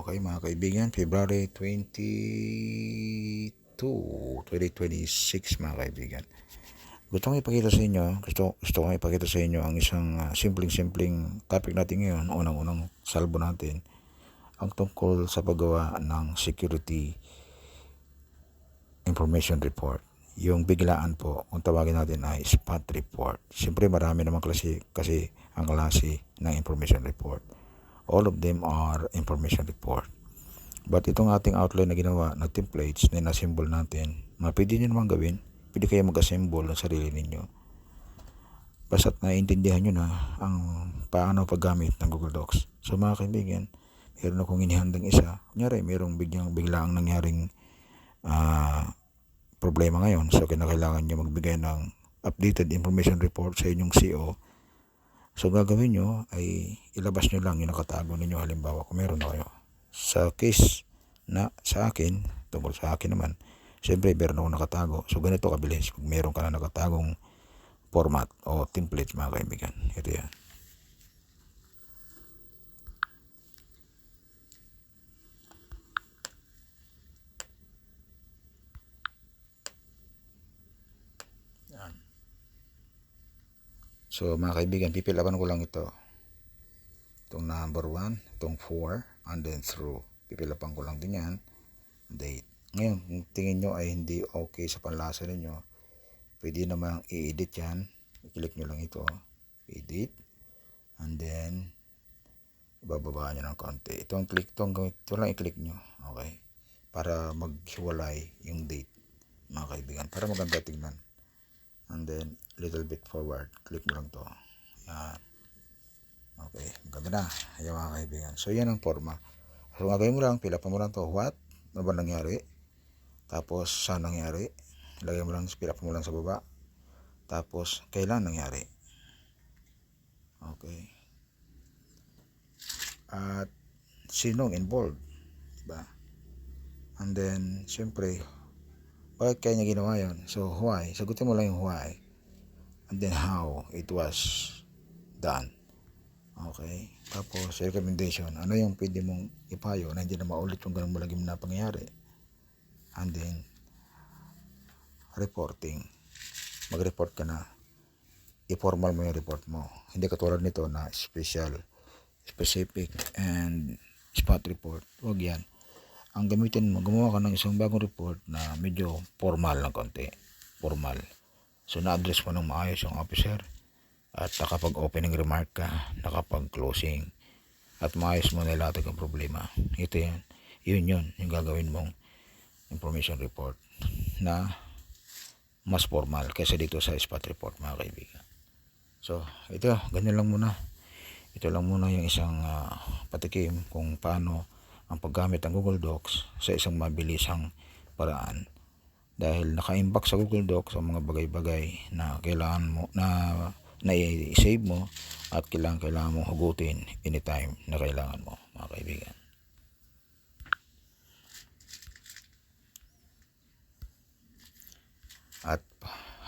Okay mga kaibigan, February 22, 2026 mga kaibigan. Gusto kong ipakita sa inyo, gusto kong ipakita sa inyo ang isang simpleng topic natin ngayon, unang-unang salbo natin, ang tungkol sa paggawa ng security information report. Yung biglaan po, kung tawagin natin ay spot report. Siyempre marami naman kasi ang klase ng information report. All of them are information report. But itong ating outline na ginawa na templates na na-symbol natin, pwede nyo naman gawin. Pwede kayo mag-assemble ng sarili ninyo. Basta't naiintindihan nyo na ang paano paggamit ng Google Docs. So mga kaibigan, meron akong inihandang isa. Kunyari, merong biglaang nangyaring problema ngayon. So kinakailangan nyo magbigay ng updated information report sa inyong CO. So gagawin nyo ay ilabas nyo lang yung nakatago ninyo. Halimbawa kung meron na kayo. Sa case na sa akin, tungkol sa akin naman, siyempre meron ako nakatago. So ganito kabilis kung meron ka na nakatagong format o template mga kaibigan. Ito yan. So mga kaibigan, pipilapan ko lang ito. Itong number 1, itong 4, and then through. Pipilapan ko lang din yan. Date. Ngayon, kung tingin nyo ay hindi okay sa panlasa ninyo, pwede namang i-edit yan. I-click nyo lang ito. Edit. And then, bababa nyo ng konti. Ito lang i-click nyo. Okay. Para maghiwalay yung date, mga kaibigan. Para maganda tingnan. And then little bit forward, click mo lang to. Yan. Okay, maganda na. Ayan mga kaibigan. So yan ang forma. So gagawin mo lang, pilapan mo lang to. What? Ano ba nangyari? Tapos saan nangyari? Lagay mo lang, pilapan mo lang sa baba. Tapos kailan nangyari? Okay. At sinong involved? Diba? And then siyempre, bakit kaya niya ginawa yun? So, why? Sagutin mo lang yung why. And then, how it was done. Okay? Tapos, recommendation. Ano yung pwede mong ipayo na hindi na maulit yung ganun malagim na pangyayari? And then, reporting. Mag-report ka na. I-formal mo yung report mo. Hindi katulad nito na specific, and spot report. Huwag yan. Ang gamitin mo, gumawa ka ng isang bagong report na medyo formal ng konti. Formal. So, na-address mo ng maayos yung officer at nakapag-opening remark ka, nakapag-closing at maayos mo na lahat ang problema. Ito yan. Yun yung gagawin mong information report na mas formal kaysa dito sa spot report mga kaibigan. So, ito, ganyan lang muna. Ito lang muna yung isang patikim kung paano ang paggamit ng Google Docs sa isang mabilisang paraan. Dahil naka-imbak sa Google Docs ang mga bagay-bagay na kailangan mo na i-save mo at kailangan mong hugutin anytime na kailangan mo, mga kaibigan. At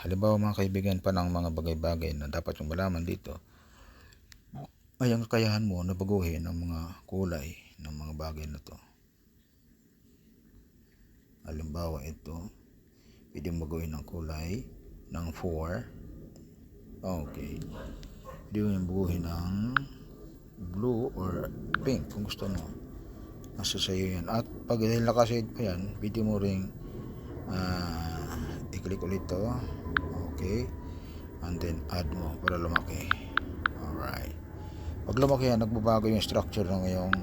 halimbawa mga kaibigan pa ng mga bagay-bagay na dapat yung malaman dito ay ang kakayahan mo na baguhin ang mga kulay ng mga bagay na to. Halimbawa ito, pwede baguhin ng kulay ng 4. Okay. Pwede mo baguhin ng blue or pink kung gusto mo. Nasa sayo yan. At pag nakasid pa yan, pwede mo ring i-click ulit to. Okay. And then add mo para lumaki. Alright. Pag lumaki yan, nagbabago yung structure ng iyong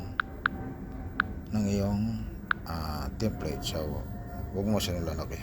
template. So, huwag mo siya nilalakihan.